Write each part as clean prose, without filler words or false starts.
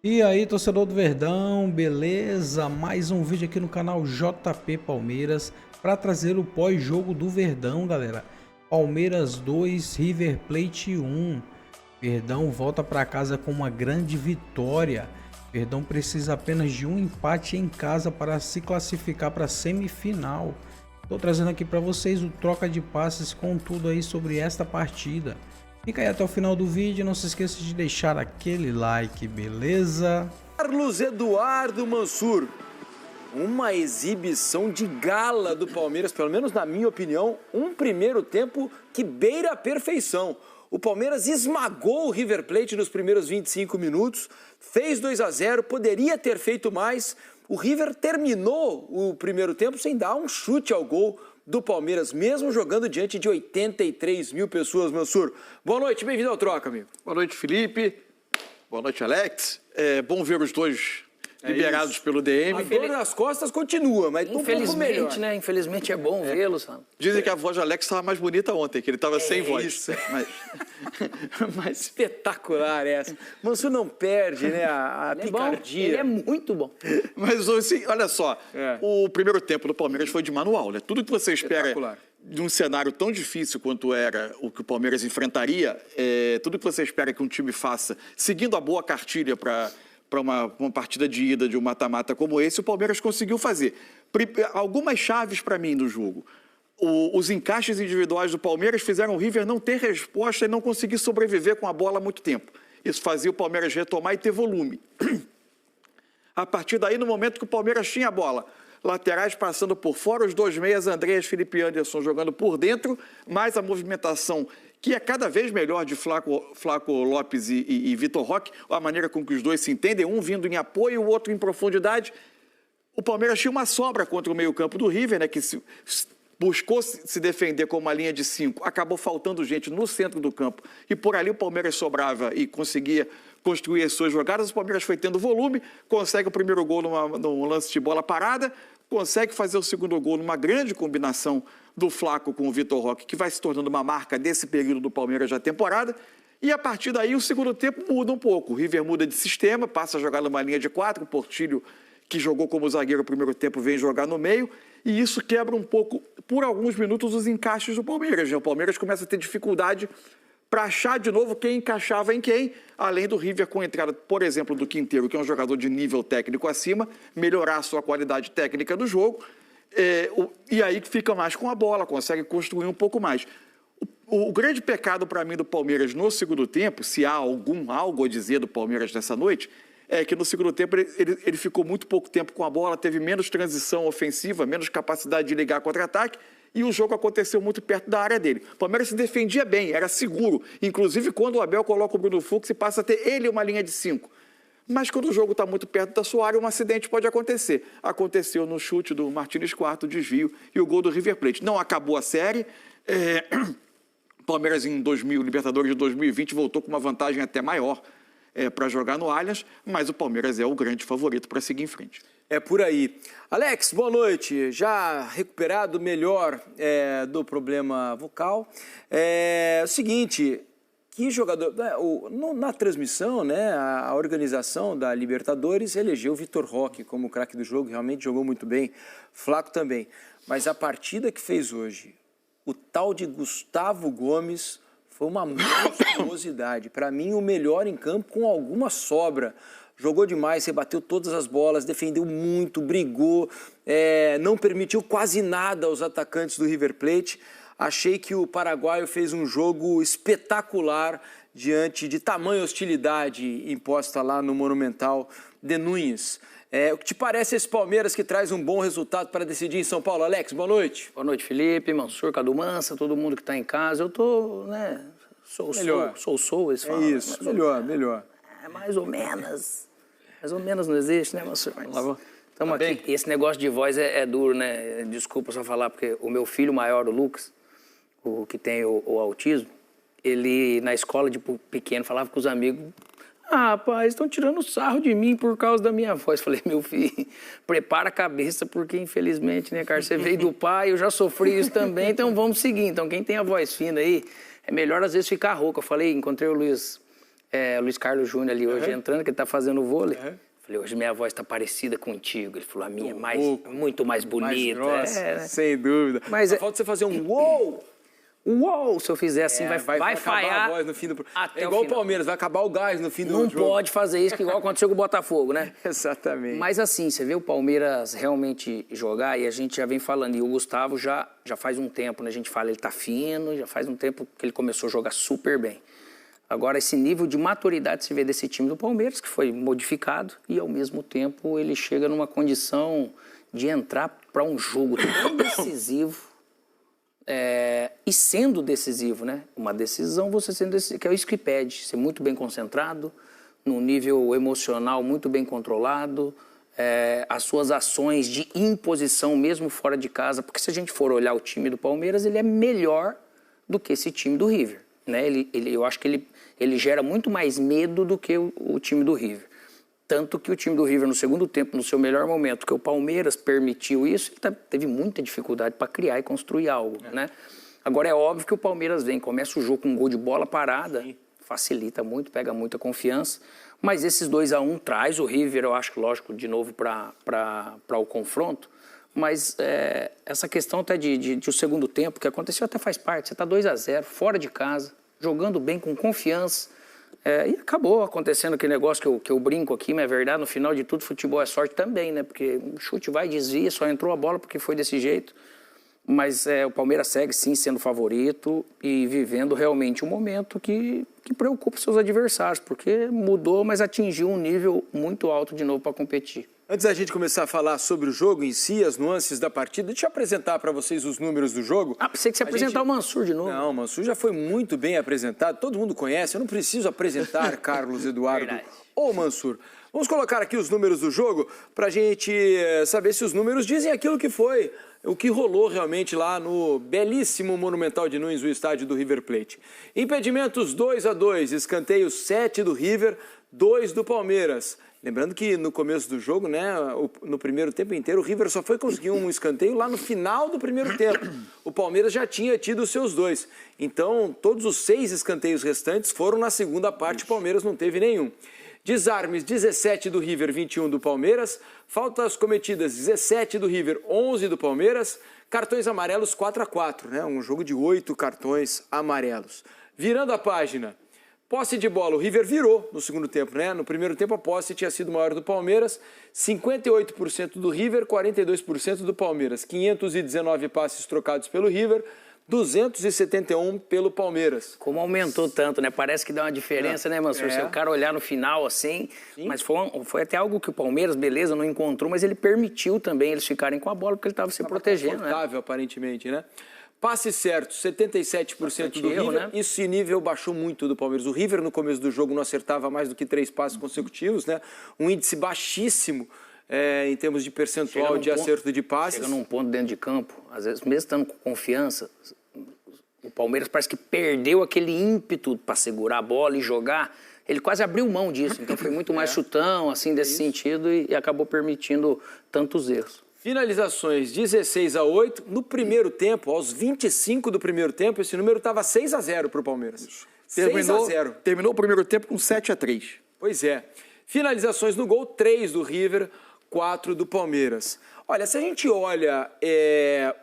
E aí, torcedor do Verdão, beleza? Mais um vídeo aqui no canal JP Palmeiras para trazer o pós-jogo do Verdão, galera. Palmeiras 2, River Plate 1. Verdão volta para casa com uma grande vitória. Verdão precisa apenas de um empate em casa para se classificar para a semifinal. Estou trazendo aqui para vocês o troca de passes com tudo aí sobre esta partida. Fica aí até o final do vídeo, não se esqueça de deixar aquele like, beleza? Carlos Eduardo Mansur, uma exibição de gala do Palmeiras, pelo menos na minha opinião, um primeiro tempo que beira a perfeição. O Palmeiras esmagou o River Plate nos primeiros 25 minutos, fez 2-0, poderia ter feito mais. O River terminou o primeiro tempo sem dar um chute ao gol do Palmeiras, mesmo jogando diante de 83 mil pessoas, Mansur. Boa noite, bem-vindo ao Troca, amigo. Boa noite, Felipe. Boa noite, Alex. É bom ver os dois liberados isso. pelo DM. A dor nas costas continua, mas um pouco melhor. Infelizmente, né? Infelizmente é bom vê-lo, sabe? Dizem que a voz do Alex estava mais bonita ontem, que ele estava sem voz. Isso. Mas Espetacular essa. Mansur não perde, né, a Ele é bom, picardia. ele é muito bom. Mas assim, olha só, o primeiro tempo do Palmeiras foi de manual, né? Tudo que você espera de um cenário tão difícil quanto era o que o Palmeiras enfrentaria, tudo que você espera que um time faça, seguindo a boa cartilha para uma partida de ida de um mata-mata como esse, o Palmeiras conseguiu fazer. Algumas chaves para mim no jogo. Os encaixes individuais do Palmeiras fizeram o River não ter resposta e não conseguir sobreviver com a bola há muito tempo. Isso fazia o Palmeiras retomar e ter volume. A partir daí, no momento que o Palmeiras tinha a bola, laterais passando por fora, os dois meias, Andreas, Felipe Anderson jogando por dentro, mais a movimentação que é cada vez melhor de Flaco Lopes e Vitor Roque, a maneira com que os dois se entendem, um vindo em apoio, o outro em profundidade. O Palmeiras tinha uma sobra contra o meio-campo do River, né, que buscou se defender com uma linha de 5, acabou faltando gente no centro do campo e por ali o Palmeiras sobrava e conseguia construir as suas jogadas. O Palmeiras foi tendo volume, consegue o primeiro gol num lance de bola parada, consegue fazer o segundo gol numa grande combinação do Flaco com o Vitor Roque, que vai se tornando uma marca desse período do Palmeiras da temporada. E a partir daí o segundo tempo muda um pouco. O River muda de sistema, passa a jogar numa linha de 4, o Portilho, que jogou como zagueiro no primeiro tempo, vem jogar no meio, e isso quebra um pouco, por alguns minutos, os encaixes do Palmeiras. O Palmeiras começa a ter dificuldade para achar de novo quem encaixava em quem, além do River com a entrada, por exemplo, do Quinteiro, que é um jogador de nível técnico acima, melhorar a sua qualidade técnica do jogo, e aí fica mais com a bola, consegue construir um pouco mais. O grande pecado para mim do Palmeiras no segundo tempo, se há algo a dizer do Palmeiras nessa noite, é que no segundo tempo ele ficou muito pouco tempo com a bola, teve menos transição ofensiva, menos capacidade de ligar contra-ataque, e o jogo aconteceu muito perto da área dele. O Palmeiras se defendia bem, era seguro, inclusive quando o Abel coloca o Bruno Fux e passa a ter ele uma linha de 5. Mas quando o jogo está muito perto da sua área, um acidente pode acontecer. Aconteceu no chute do Martínez Quarto, desvio, e o gol do River Plate. Não acabou a série. Palmeiras em Libertadores de 2020 voltou com uma vantagem até maior para jogar no Allianz, mas o Palmeiras é o grande favorito para seguir em frente. É por aí. Alex, boa noite. Já recuperado melhor do problema vocal. O seguinte, que jogador... Na transmissão, né, a organização da Libertadores elegeu o Vitor Roque como craque do jogo, realmente jogou muito bem, Flaco também. Mas a partida que fez hoje, o tal de Gustavo Gomes... Foi uma monstruosidade. Para mim, o melhor em campo com alguma sobra. Jogou demais, rebateu todas as bolas, defendeu muito, brigou, não permitiu quase nada aos atacantes do River Plate. Achei que o paraguaio fez um jogo espetacular diante de tamanha hostilidade imposta lá no Monumental de Núñez. O que te parece esse Palmeiras que traz um bom resultado para decidir em São Paulo? Alex, boa noite. Boa noite, Felipe, Mansur, Cadu Mansa, todo mundo que está em casa. Eu tô, né, sou, eles falam. É isso, melhor. É mais ou menos não existe, né, Mansur? Estamos aqui. Bem? Esse negócio de voz é duro, né? Desculpa só falar, porque o meu filho maior, o Lucas, o que tem o autismo, ele na escola de pequeno falava com os amigos... Ah, rapaz, estão tirando sarro de mim por causa da minha voz. Falei, meu filho, prepara a cabeça, porque infelizmente, né, cara, você veio do pai, eu já sofri isso também, então vamos seguir. Então, quem tem a voz fina aí, é melhor às vezes ficar rouco. Eu falei, encontrei o Luiz Luiz Carlos Júnior ali hoje entrando, que ele tá fazendo vôlei. Falei, hoje minha voz tá parecida contigo. Ele falou, a minha é muito mais bonita. Mais grossa, sem dúvida. Mas falta você fazer um uou! Uou! Se eu fizer assim, vai falhar a voz no fim do... até É igual o Palmeiras, vai acabar o gás no fim do jogo. jogo. Não pode fazer isso, que igual aconteceu com o Botafogo, né? Exatamente. Mas assim, você vê o Palmeiras realmente jogar, e a gente já vem falando, e o Gustavo já faz um tempo, né? A gente fala, ele tá fino, já faz um tempo que ele começou a jogar super bem. Agora, esse nível de maturidade se vê desse time do Palmeiras, que foi modificado, e ao mesmo tempo ele chega numa condição de entrar para um jogo tão decisivo, e sendo decisivo, né? Uma decisão, você sendo decisivo, que é isso que pede, ser muito bem concentrado, num nível emocional muito bem controlado, as suas ações de imposição mesmo fora de casa, porque se a gente for olhar o time do Palmeiras, ele é melhor do que esse time do River, né? Eu acho que ele gera muito mais medo do que o time do River. Tanto que o time do River, no segundo tempo, no seu melhor momento, que o Palmeiras permitiu isso, ele teve muita dificuldade para criar e construir algo, né? Agora, é óbvio que o Palmeiras começa o jogo com um gol de bola parada, facilita muito, pega muita confiança, mas esses 2-1 traz o River, eu acho, lógico, de novo para o confronto, mas essa questão até de o segundo tempo, que aconteceu, até faz parte. Você está 2-0, fora de casa, jogando bem, com confiança, e acabou acontecendo aquele negócio que eu brinco aqui, mas é verdade, no final de tudo, futebol é sorte também, né? Porque um chute vai e desvia, só entrou a bola porque foi desse jeito. Mas o Palmeiras segue, sim, sendo favorito e vivendo realmente um momento que preocupa os seus adversários, porque mudou, mas atingiu um nível muito alto de novo para competir. Antes da gente começar a falar sobre o jogo em si, as nuances da partida, deixa eu apresentar para vocês os números do jogo. Pensei que você ia apresentar o Mansur de novo. Não, o Mansur já foi muito bem apresentado, todo mundo conhece, eu não preciso apresentar Carlos Eduardo ou Mansur. Vamos colocar aqui os números do jogo para a gente saber se os números dizem aquilo que foi, o que rolou realmente lá no belíssimo Monumental de Nunes, o estádio do River Plate. Impedimentos 2-2, escanteio 7 do River, 2 do Palmeiras. Lembrando que no começo do jogo, né, no primeiro tempo inteiro, o River só foi conseguir um escanteio lá no final do primeiro tempo. O Palmeiras já tinha tido os seus 2. Então, todos os 6 escanteios restantes foram na segunda parte, o Palmeiras não teve nenhum. Desarmes, 17 do River, 21 do Palmeiras. Faltas cometidas, 17 do River, 11 do Palmeiras. Cartões amarelos, 4-4, né? Um jogo de 8 cartões amarelos. Virando a página, posse de bola, o River virou no segundo tempo, né? No primeiro tempo a posse tinha sido maior do Palmeiras, 58% do River, 42% do Palmeiras. 519 passes trocados pelo River, 271 pelo Palmeiras. Como aumentou tanto, né? Parece que dá uma diferença, né, Mansur? Se o cara olhar no final assim, mas foi até algo que o Palmeiras, beleza, não encontrou, mas ele permitiu também eles ficarem com a bola porque ele estava se protegendo, confortável, né? Aparentemente, né? Passe certo, 77% do River, né? Esse nível baixou muito do Palmeiras. O River, no começo do jogo, não acertava mais do que 3 passes consecutivos, né? Um índice baixíssimo em termos de percentual de acerto de passes. Chega num ponto dentro de campo, às vezes, mesmo estando com confiança, o Palmeiras parece que perdeu aquele ímpeto para segurar a bola e jogar. Ele quase abriu mão disso, então foi muito mais chutão, assim, desse sentido, e acabou permitindo tantos erros. Finalizações 16-8. No primeiro tempo, aos 25 do primeiro tempo, esse número estava 6-0 para o Palmeiras. 6-0. Terminou o primeiro tempo com 7-3. Pois é. Finalizações no gol, 3 do River, 4 do Palmeiras. Olha, se a gente olha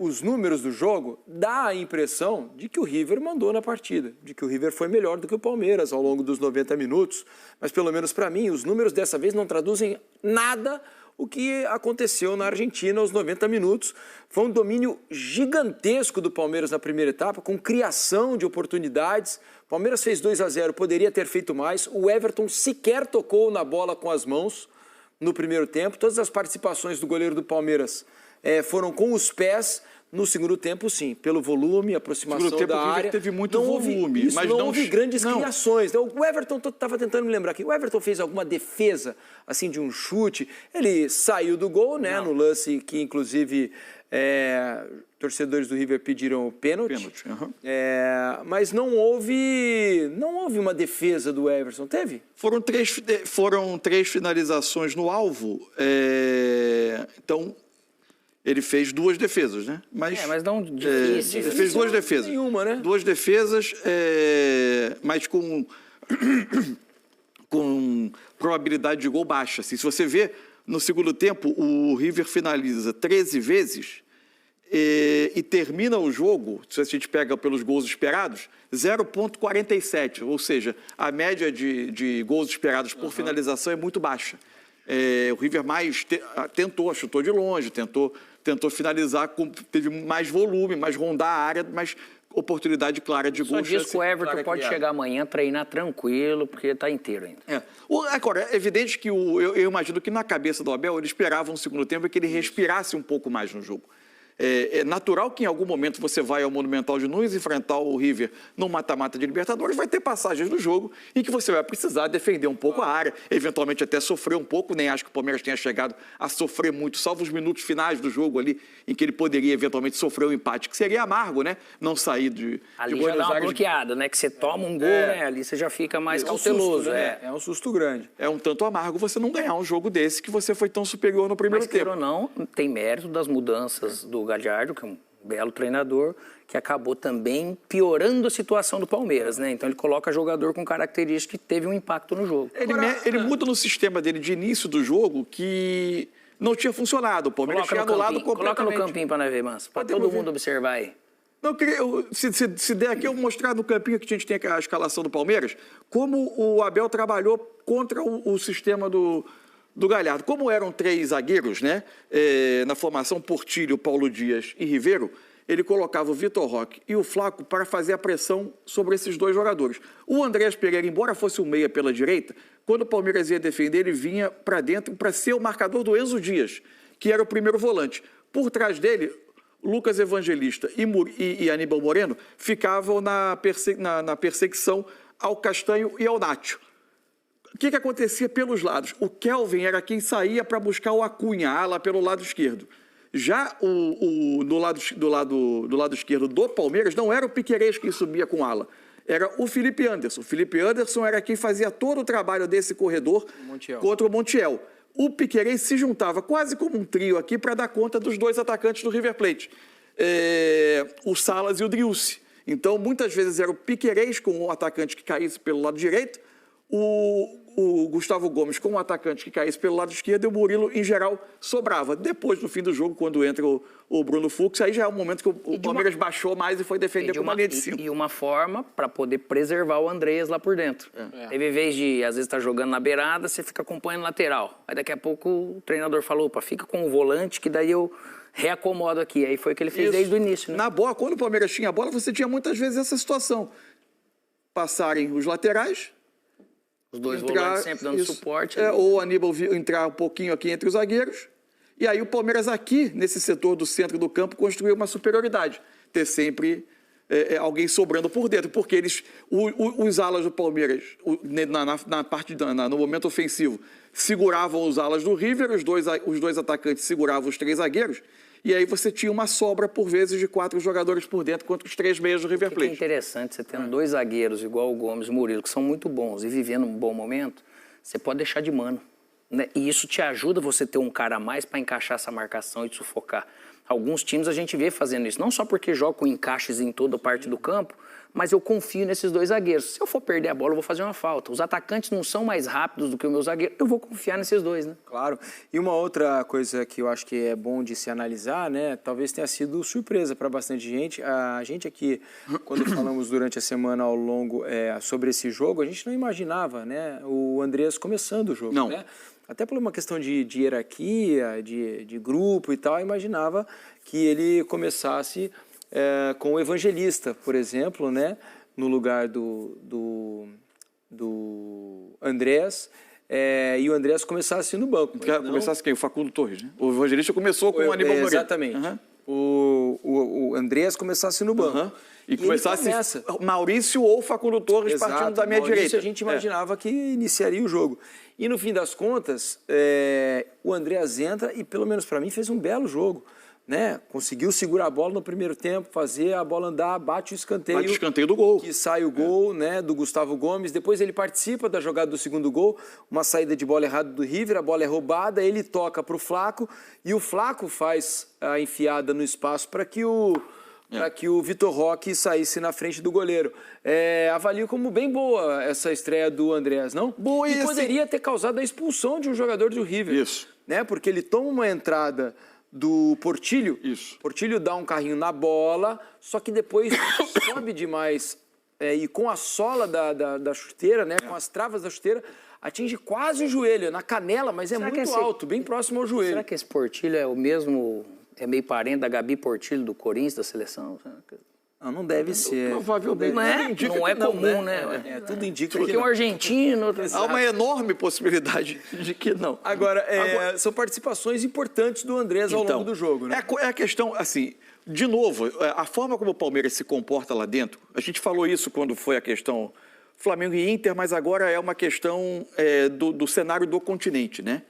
os números do jogo, dá a impressão de que o River mandou na partida, de que o River foi melhor do que o Palmeiras ao longo dos 90 minutos, mas pelo menos para mim, os números dessa vez não traduzem nada o que aconteceu na Argentina aos 90 minutos. Foi um domínio gigantesco do Palmeiras na primeira etapa, com criação de oportunidades. O Palmeiras fez 2-0, poderia ter feito mais. O Everton sequer tocou na bola com as mãos no primeiro tempo. Todas as participações do goleiro do Palmeiras foram com os pés. No segundo tempo, sim, pelo volume, aproximação da área. Teve muito volume, mas não houve grandes criações. Então, o Everton, estava tentando me lembrar aqui, o Everton fez alguma defesa, assim, de um chute. Ele saiu do gol, né, no lance que, inclusive, torcedores do River pediram o pênalti. Mas não houve uma defesa do Everton, teve? Foram três finalizações no alvo, então... Ele fez 2 defesas, né? Mas não difícil. Ele fez 2 defesas. Nenhuma, né? 2 defesas, mas com com probabilidade de gol baixa. Assim, se você vê, no segundo tempo, o River finaliza 13 vezes e termina o jogo, se a gente pega pelos gols esperados, 0,47, ou seja, a média de gols esperados por finalização é muito baixa. O River mais tentou, chutou de longe, tentou finalizar, teve mais volume, mais rondar a área, mais oportunidade clara de gol. Só diz que o Everton pode chegar amanhã, treinar tranquilo, porque está inteiro ainda. Agora, é evidente que eu imagino que na cabeça do Abel ele esperava um segundo tempo que ele respirasse um pouco mais no jogo. É natural que em algum momento você vai ao Monumental de Nunes enfrentar o River no mata-mata de Libertadores, vai ter passagens no jogo em que você vai precisar defender um pouco a área, eventualmente até sofrer um pouco, nem acho que o Palmeiras tenha chegado a sofrer muito, salvo os minutos finais do jogo ali, em que ele poderia eventualmente sofrer um empate, que seria amargo, né? Não sair de ali já dá uma bloqueada, né? Que você toma um gol, né? Ali você já fica mais cauteloso. É um susto grande. É um tanto amargo você não ganhar um jogo desse que você foi tão superior no primeiro tempo. Mas, queira ou não, tem mérito das mudanças do Gallardo, que é um belo treinador, que acabou também piorando a situação do Palmeiras, né? Então ele coloca jogador com características que teve um impacto no jogo. Ele muda no sistema dele de início do jogo que não tinha funcionado. O Palmeiras tinha anulado completamente. Coloca no campinho para nós ver, Manso, para todo mundo observar aí. Não, se der aqui, eu vou mostrar no campinho que a gente tem a escalação do Palmeiras, como o Abel trabalhou contra o sistema do Galhardo. Como eram 3 zagueiros, né, na formação Portilho, Paulo Dias e Riveiro, ele colocava o Vitor Roque e o Flaco para fazer a pressão sobre esses 2 jogadores. O Andrés Pereira, embora fosse um meia pela direita, quando o Palmeiras ia defender, ele vinha para dentro para ser o marcador do Enzo Dias, que era o primeiro volante. Por trás dele, Lucas Evangelista e Aníbal Moreno ficavam na perseguição ao Castanho e ao Nacho. O que acontecia pelos lados? O Kelvin era quem saía para buscar o Acunha, a ala pelo lado esquerdo. Já do lado esquerdo do Palmeiras, não era o Piquerez quem subia com ala, era o Felipe Anderson. O Felipe Anderson era quem fazia todo o trabalho desse corredor contra o Montiel. O Piquerez se juntava quase como um trio aqui para dar conta dos 2 atacantes do River Plate, o Salas e o Driussi. Então, muitas vezes era o Piquerez com o atacante que caísse pelo lado direito, o Gustavo Gomes com o atacante que caísse pelo lado esquerdo e o Murilo, em geral, sobrava. Depois, no fim do jogo, quando entra o Bruno Fux, aí já é um momento que o Palmeiras baixou mais e foi defender com uma linha de 5. E uma forma para poder preservar o Andreas lá por dentro. Teve vez de, às vezes, estar jogando na beirada, você fica acompanhando lateral. Aí daqui a pouco o treinador falou, opa, fica com o volante que daí eu reacomodo aqui. Aí foi o que ele fez desde o início. Né? Na bola, quando o Palmeiras tinha a bola, você tinha muitas vezes essa situação. Passarem os laterais... Os 2 volantes sempre dando suporte. Ou o Aníbal entrar um pouquinho aqui entre os zagueiros. E aí o Palmeiras aqui, nesse setor do centro do campo, construiu uma superioridade. Ter sempre alguém sobrando por dentro. Porque os alas do Palmeiras, no momento ofensivo, seguravam os alas do River, os dois atacantes seguravam os 3 zagueiros. E aí você tinha uma sobra, por vezes, de 4 jogadores por dentro contra os 3 meias do River Plate. É interessante, você tendo 2 zagueiros, igual o Gomes e o Murilo, que são muito bons e vivendo um bom momento, você pode deixar de mano. Né? E isso te ajuda você ter um cara a mais para encaixar essa marcação e te sufocar. Alguns times a gente vê fazendo isso, não só porque joga com encaixes em toda parte do campo, mas eu confio nesses 2 zagueiros. Se eu for perder a bola, eu vou fazer uma falta. Os atacantes não são mais rápidos do que o meu zagueiro, eu vou confiar nesses 2, né? Claro. E uma outra coisa que eu acho que é bom de se analisar, né? Talvez tenha sido surpresa para bastante gente. A gente aqui, quando falamos durante a semana ao longo sobre esse jogo, a gente não imaginava, né? O Andreas começando o jogo, não. Né? Até por uma questão de hierarquia, de grupo e tal, eu imaginava que ele começasse com o Evangelista, por exemplo, né, no lugar do Andrés, e o Andrés começasse no banco. Começasse quem? O Facundo Torres, né? O Evangelista começou com o Aníbal Moreno. Exatamente. O Andrés começasse no banco. E começasse Maurício ou Facundo Torres partindo da minha direita. A gente imaginava que iniciaria o jogo. E no fim das contas, o Andreas entra e, pelo menos para mim, fez um belo jogo. Né? Conseguiu segurar a bola no primeiro tempo, fazer a bola andar, bate o escanteio. Bate o escanteio do gol. Que sai o gol, né, do Gustavo Gomes. Depois ele participa da jogada do segundo gol, uma saída de bola errada do River, a bola é roubada, ele toca para o Flaco e o Flaco faz a enfiada no espaço para que o para que o Vitor Roque saísse na frente do goleiro. Avalio como bem boa essa estreia do Andrés, não? Boa, e poderia ter causado a expulsão de um jogador do River. Isso. Né? Porque ele toma uma entrada do Portilho. Isso. Portilho dá um carrinho na bola, só que depois sobe demais e com a sola da chuteira, né? Com as travas da chuteira, atinge quase o joelho, na canela, mas é muito alto, bem próximo ao joelho. Será que esse Portilho é o mesmo, é meio parente da Gabi Portilho do Corinthians, da seleção? Não deve ser. Provavelmente. Não é comum, né? Tudo indica porque que um argentino... Há uma enorme possibilidade de que não. Agora, são participações importantes do Andrés ao longo do jogo, né? É a questão, assim, de novo, a forma como o Palmeiras se comporta lá dentro, a gente falou isso quando foi a questão Flamengo e Inter, mas agora é uma questão do cenário do continente, né?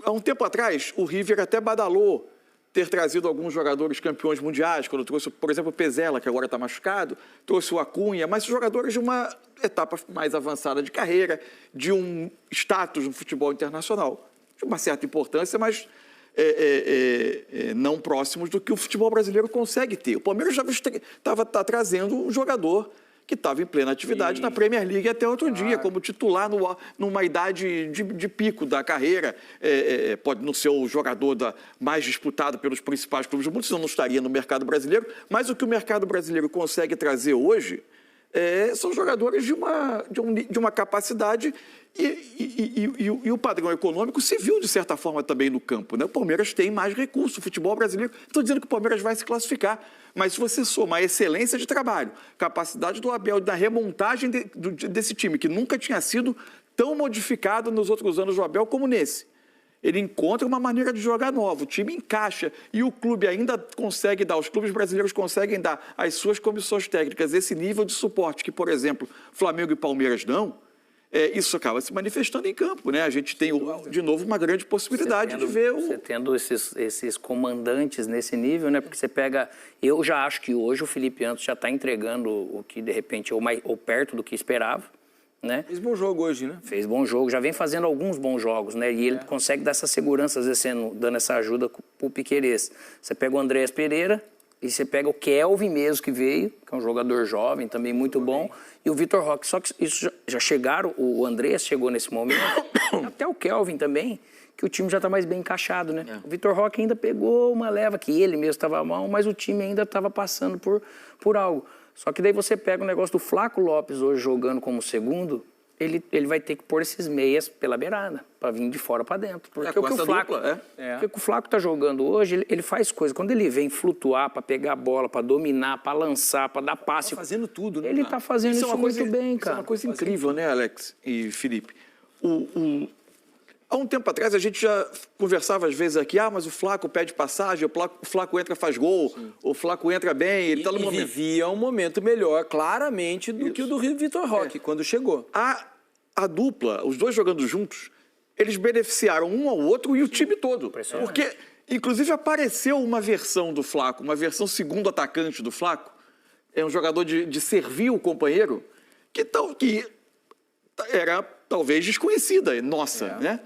Há um tempo atrás, o River até badalou ter trazido alguns jogadores campeões mundiais, quando trouxe, por exemplo, o Pezzella, que agora está machucado, trouxe o Acunha, mas jogadores de uma etapa mais avançada de carreira, de um status no futebol internacional, de uma certa importância, mas não próximos do que o futebol brasileiro consegue ter. O Palmeiras já estava trazendo um jogador que estava em plena atividade na Premier League até outro dia, como titular numa idade de pico da carreira. Pode não ser o jogador mais disputado pelos principais clubes do mundo, senão não estaria no mercado brasileiro, mas o que o mercado brasileiro consegue trazer hoje são jogadores de uma capacidade e o padrão econômico se viu, de certa forma, também no campo, né? O Palmeiras tem mais recursos, o futebol brasileiro... Estou dizendo que o Palmeiras vai se classificar, mas se você soma a excelência de trabalho, capacidade do Abel da remontagem desse time, que nunca tinha sido tão modificado nos outros anos do Abel como nesse, ele encontra uma maneira de jogar nova, o time encaixa e o clube ainda consegue dar, os clubes brasileiros conseguem dar às suas comissões técnicas esse nível de suporte que, por exemplo, Flamengo e Palmeiras dão, isso acaba se manifestando em campo, né? A gente tem, de novo, uma grande possibilidade de ver Você tendo esses comandantes nesse nível, né? Porque você pega... Eu já acho que hoje o Felipe Antos já está entregando o que, de repente, ou perto do que esperava. Né? Fez bom jogo hoje, né? Fez bom jogo, já vem fazendo alguns bons jogos, né? E ele consegue dar essa segurança, às vezes, dando essa ajuda pro Piquerez. Você pega o Andrés Pereira e você pega o Kelvin mesmo que veio, que é um jogador jovem, também muito bom, e o Vitor Roque. Só que isso já chegaram, o Andrés chegou nesse momento, até o Kelvin também, que o time já está mais bem encaixado, né? O Vitor Roque ainda pegou uma leva, que ele mesmo estava mal, mas o time ainda estava passando por algo. Só que daí você pega o negócio do Flaco Lopes hoje jogando como segundo, ele vai ter que pôr esses meias pela beirada, para vir de fora para dentro. Porque o que o Flaco está jogando hoje, ele faz coisas. Quando ele vem flutuar para pegar a bola, para dominar, para lançar, para dar passe... Tá fazendo tudo, né? Ele está fazendo isso muito bem, cara. Isso é uma coisa incrível, né, Alex e Felipe? Há um tempo atrás, a gente já conversava às vezes aqui, mas o Flaco pede passagem, o Flaco entra, faz gol, o Flaco entra bem, ele está no momento. Vivia um momento melhor, claramente, do que o do Vitor Roque, quando chegou. A dupla, os dois jogando juntos, eles beneficiaram um ao outro e o time todo. Porque, inclusive, apareceu uma versão do Flaco, uma versão segundo atacante do Flaco, é um jogador de servir o companheiro, que era talvez desconhecida, né?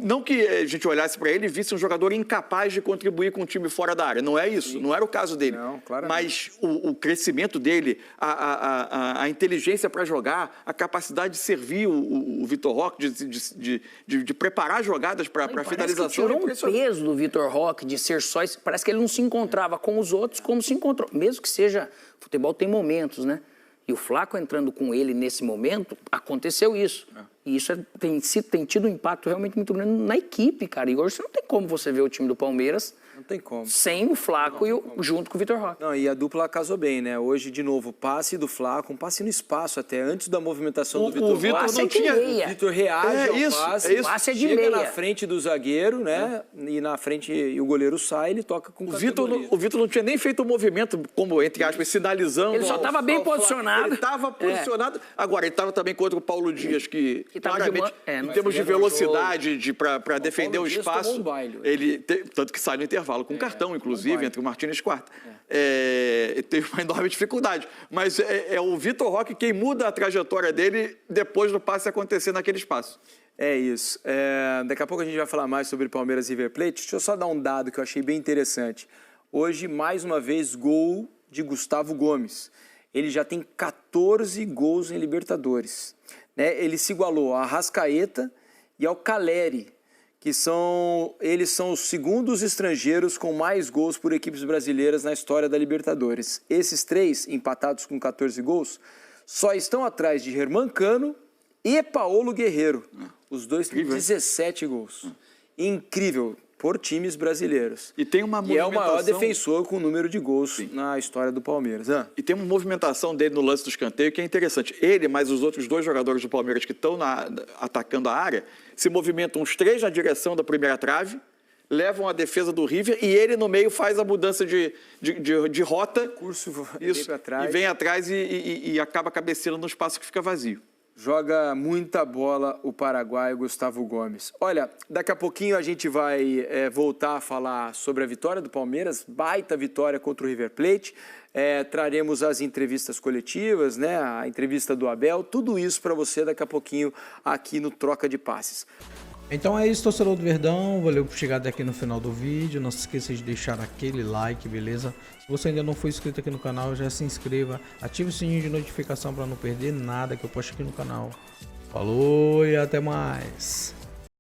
Não que a gente olhasse para ele e visse um jogador incapaz de contribuir com o time fora da área. Não é isso, não era o caso dele. Não, claramente. Mas o crescimento dele, a inteligência para jogar, a capacidade de servir o Vitor Roque, de preparar jogadas para a finalização. Tirou um peso do Vitor Roque de ser só... Parece que ele não se encontrava com os outros como se encontrou. Mesmo que seja... Futebol tem momentos, né? E o Flaco entrando com ele nesse momento, aconteceu isso. E isso tem tido um impacto realmente muito grande na equipe, cara. E hoje você não tem como você ver o time do Palmeiras... Não tem como. Sem o Flaco junto com o Vitor Roque. Não, e a dupla casou bem, né? Hoje, de novo, passe do Flaco, um passe no espaço até, antes da movimentação do Vitor Roque. O Vitor não tinha... O Vitor reage ao passe. O passe é de chega meia. na frente do zagueiro, né? E na frente, e o goleiro sai, ele toca com categoria. O Vitor não tinha nem feito o movimento, como, entre aspas, sinalizando... Ele só estava bem posicionado. Ele estava posicionado. Agora, ele estava também contra o Paulo Dias, que claramente, em em termos de velocidade, para defender o espaço... Um baile, tanto que sai no intervalo com cartão, inclusive, entre o Martínez e Quarta. Teve uma enorme dificuldade. Mas é o Vitor Roque quem muda a trajetória dele depois do passe acontecer naquele espaço. É isso. Daqui a pouco a gente vai falar mais sobre Palmeiras e River Plate. Deixa eu só dar um dado que eu achei bem interessante. Hoje, mais uma vez, gol de Gustavo Gomes. Ele já tem 14 gols em Libertadores. Né? Ele se igualou a Arrascaeta e ao Caleri, que eles são os segundos estrangeiros com mais gols por equipes brasileiras na história da Libertadores. Esses três, empatados com 14 gols, só estão atrás de Germán Cano e Paolo Guerreiro. Os dois têm 17 gols. Incrível, por times brasileiros. E tem uma movimentação... E é o maior defensor com número de gols na história do Palmeiras. E tem uma movimentação dele no lance do escanteio que é interessante. Ele, mais os outros 2 jogadores do Palmeiras que estão atacando a área, se movimentam os 3 na direção da primeira trave, levam a defesa do River e ele no meio faz a mudança de rota. Curso isso, atrás. E vem atrás e acaba cabeceando no espaço que fica vazio. Joga muita bola o paraguaio Gustavo Gomes. Olha, daqui a pouquinho a gente vai voltar a falar sobre a vitória do Palmeiras, baita vitória contra o River Plate. Traremos as entrevistas coletivas, né? A entrevista do Abel, tudo isso para você daqui a pouquinho aqui no Troca de Passes. Então é isso, torcedor do Verdão, valeu por chegar até aqui no final do vídeo, não se esqueça de deixar aquele like, beleza? Se você ainda não for inscrito aqui no canal, já se inscreva, ative o sininho de notificação para não perder nada que eu posto aqui no canal. Falou e até mais!